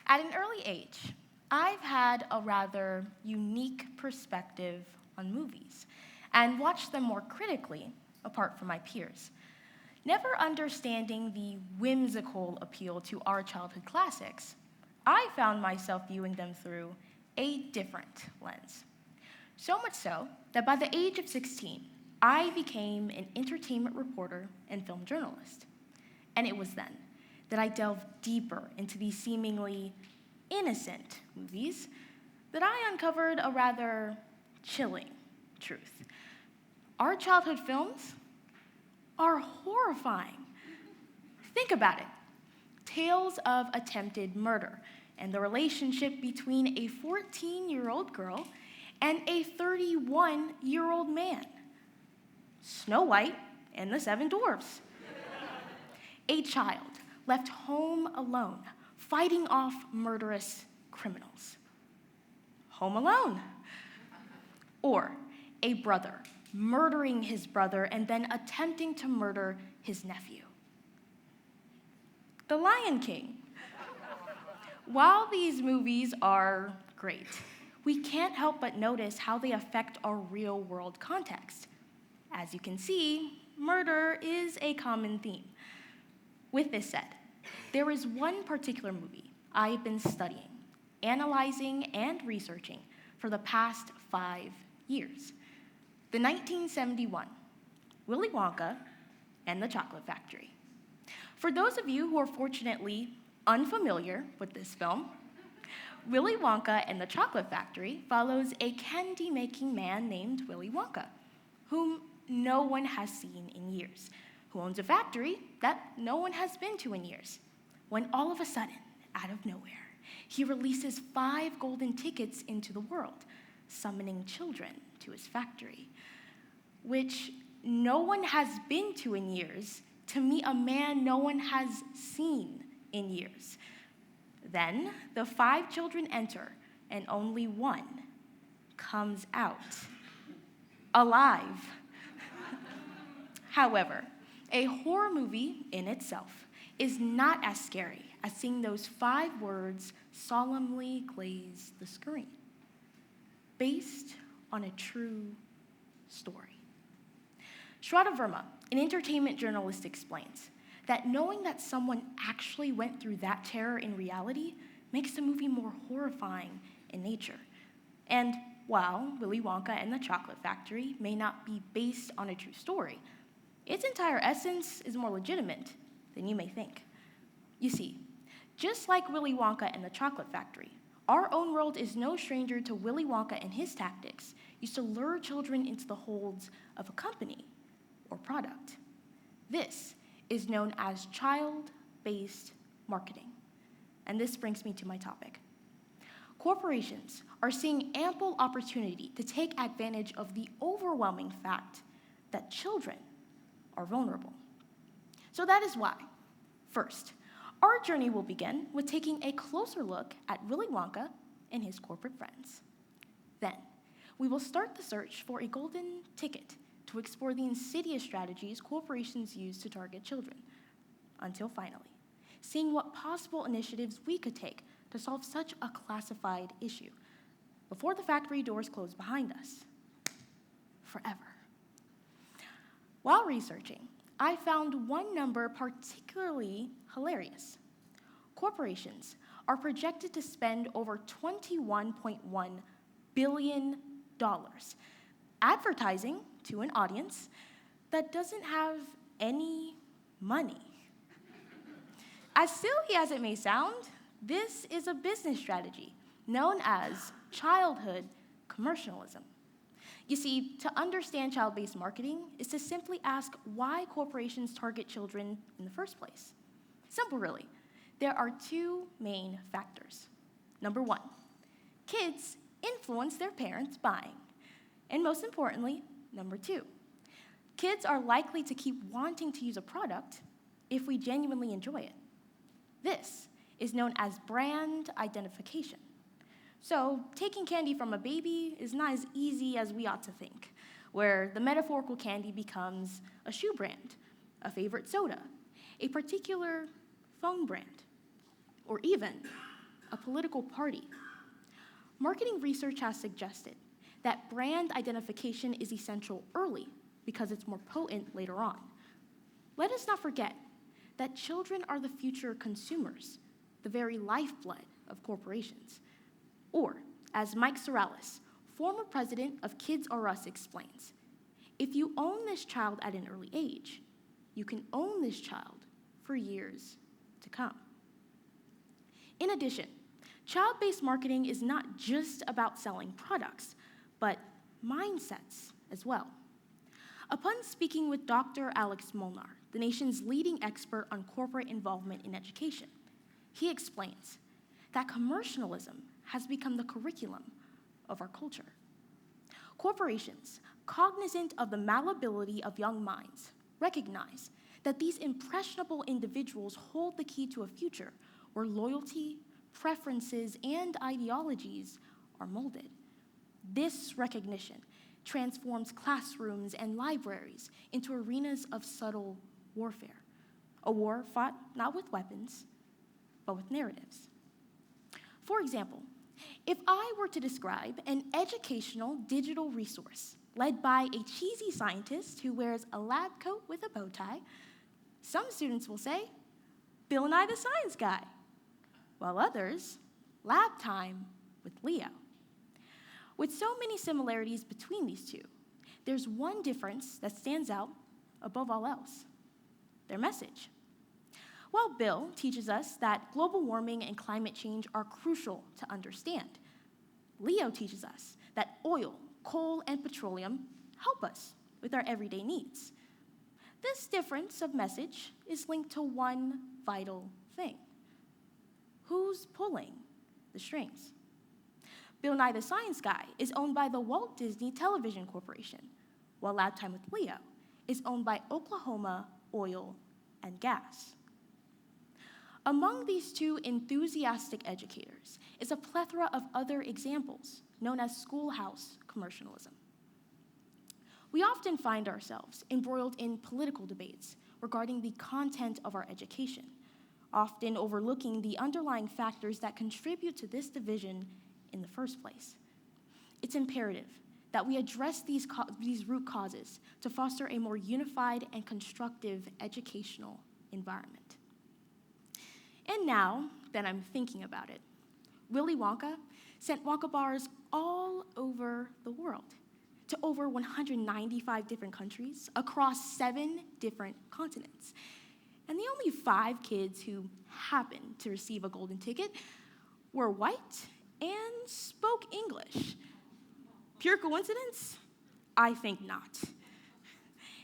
At an early age, I've had a rather unique perspective on movies and watched them more critically apart from my peers. Never understanding the whimsical appeal to our childhood classics, I found myself viewing them through a different lens. So much so that by the age of 16, I became an entertainment reporter and film journalist. And it was then that I delved deeper into these seemingly innocent movies that I uncovered a rather chilling truth. Our childhood films are horrifying. Think about it. Tales of attempted murder and the relationship between a 14-year-old girl and a 31-year-old man. Snow White and the Seven Dwarfs. A child left home alone, fighting off murderous criminals. Home Alone. Or a brother murdering his brother and then attempting to murder his nephew. The Lion King. While these movies are great, we can't help but notice how they affect our real-world context. As you can see, murder is a common theme. With this said, there is one particular movie I've been studying, analyzing, and researching for the past 5 years. The 1971 Willy Wonka and the Chocolate Factory. For those of you who are fortunately unfamiliar with this film, Willy Wonka and the Chocolate Factory follows a candy-making man named Willy Wonka, whom no one has seen in years, who owns a factory that no one has been to in years, when all of a sudden, out of nowhere, he releases 5 golden tickets into the world, summoning children to his factory, which no one has been to in years, to meet a man no one has seen in years. Then the 5 children enter, and only one comes out alive. However, a horror movie in itself is not as scary as seeing those 5 words solemnly glaze the screen. Based on a true story. Shraddha Verma, an entertainment journalist, explains that knowing that someone actually went through that terror in reality makes the movie more horrifying in nature. And while Willy Wonka and the Chocolate Factory may not be based on a true story, its entire essence is more legitimate than you may think. You see, just like Willy Wonka and the Chocolate Factory, our own world is no stranger to Willy Wonka and his tactics used to lure children into the holds of a company or product. This is known as child-based marketing. And this brings me to my topic. Corporations are seeing ample opportunity to take advantage of the overwhelming fact that children are vulnerable. So that is why, first, our journey will begin with taking a closer look at Willy Wonka and his corporate friends. Then, we will start the search for a golden ticket to explore the insidious strategies corporations use to target children, until finally, seeing what possible initiatives we could take to solve such a classified issue before the factory doors close behind us forever. While researching, I found one number particularly hilarious. Corporations are projected to spend over $21.1 billion advertising to an audience that doesn't have any money. As silly as it may sound, this is a business strategy known as childhood commercialism. You see, to understand child-based marketing is to simply ask why corporations target children in the first place. Simple, really. There are 2 main factors. Number 1, kids influence their parents' buying. And most importantly, number 2, kids are likely to keep wanting to use a product if we genuinely enjoy it. This is known as brand identification. So taking candy from a baby is not as easy as we ought to think, where the metaphorical candy becomes a shoe brand, a favorite soda, a particular phone brand, or even a political party. Marketing research has suggested that brand identification is essential early because it's more potent later on. Let us not forget that children are the future consumers, the very lifeblood of corporations. Or, as Mike Sorrellis, former president of Kids R Us, explains, if you own this child at an early age, you can own this child for years to come. In addition, child-based marketing is not just about selling products, but mindsets as well. Upon speaking with Dr. Alex Molnar, the nation's leading expert on corporate involvement in education, he explains that commercialism has become the curriculum of our culture. Corporations, cognizant of the malleability of young minds, recognize that these impressionable individuals hold the key to a future where loyalty, preferences, and ideologies are molded. This recognition transforms classrooms and libraries into arenas of subtle warfare, a war fought not with weapons, but with narratives. For example, if I were to describe an educational digital resource led by a cheesy scientist who wears a lab coat with a bow tie, some students will say, Bill Nye the Science Guy, while others, Lab Time with Leo. With so many similarities between these two, there's one difference that stands out above all else: their message. While Bill teaches us that global warming and climate change are crucial to understand, Leo teaches us that oil, coal, and petroleum help us with our everyday needs. This difference of message is linked to one vital thing: who's pulling the strings? Bill Nye the Science Guy is owned by the Walt Disney Television Corporation, while Lab Time with Leo is owned by Oklahoma Oil and Gas. Among these two enthusiastic educators is a plethora of other examples known as schoolhouse commercialism. We often find ourselves embroiled in political debates regarding the content of our education, often overlooking the underlying factors that contribute to this division in the first place. It's imperative that we address these root causes to foster a more unified and constructive educational environment. And now that I'm thinking about it, Willy Wonka sent Wonka bars all over the world to over 195 different countries across 7 different continents. And the only 5 kids who happened to receive a golden ticket were white and spoke English. Pure coincidence? I think not.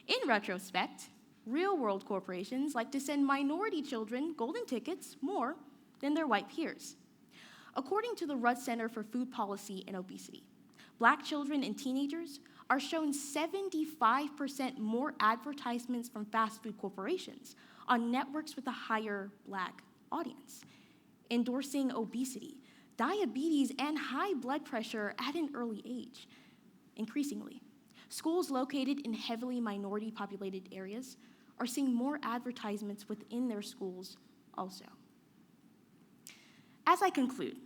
In retrospect, real-world corporations like to send minority children golden tickets more than their white peers. According to the Rudd Center for Food Policy and Obesity, Black children and teenagers are shown 75% more advertisements from fast food corporations on networks with a higher Black audience, endorsing obesity, diabetes, and high blood pressure at an early age. Increasingly, schools located in heavily minority-populated areas are seeing more advertisements within their schools also. As I conclude,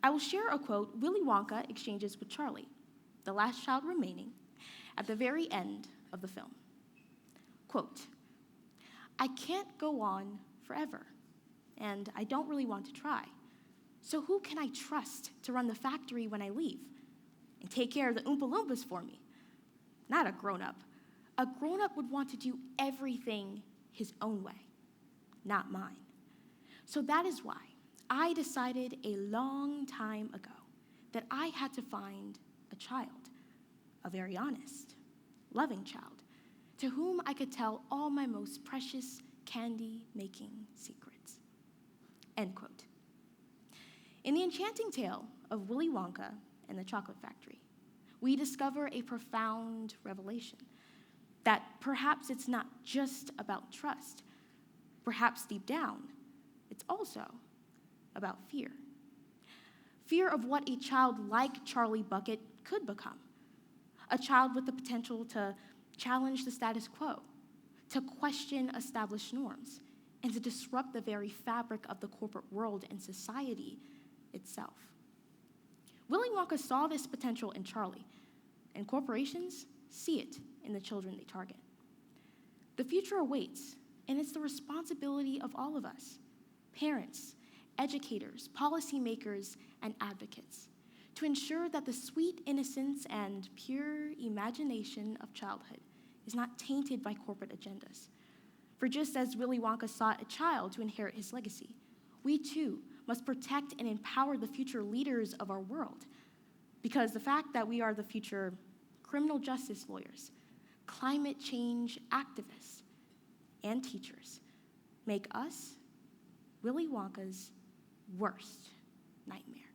I will share a quote Willy Wonka exchanges with Charlie, the last child remaining, at the very end of the film. Quote, "I can't go on forever, and I don't really want to try. So who can I trust to run the factory when I leave and take care of the Oompa Loompas for me? Not a grown-up. A grown-up would want to do everything his own way, not mine. So that is why I decided a long time ago that I had to find a child, a very honest, loving child, to whom I could tell all my most precious candy-making secrets." End quote. In the enchanting tale of Willy Wonka and the Chocolate Factory, we discover a profound revelation that perhaps it's not just about trust. Perhaps deep down, it's also about fear. Fear of what a child like Charlie Bucket could become. A child with the potential to challenge the status quo, to question established norms, and to disrupt the very fabric of the corporate world and society itself. Willy Wonka saw this potential in Charlie, and corporations see it in the children they target. The future awaits, and it's the responsibility of all of us, parents, educators, policymakers, and advocates, to ensure that the sweet innocence and pure imagination of childhood is not tainted by corporate agendas. For just as Willy Wonka sought a child to inherit his legacy, we too must protect and empower the future leaders of our world, because the fact that we are the future criminal justice lawyers, climate change activists, and teachers make us Willy Wonka's worst nightmare.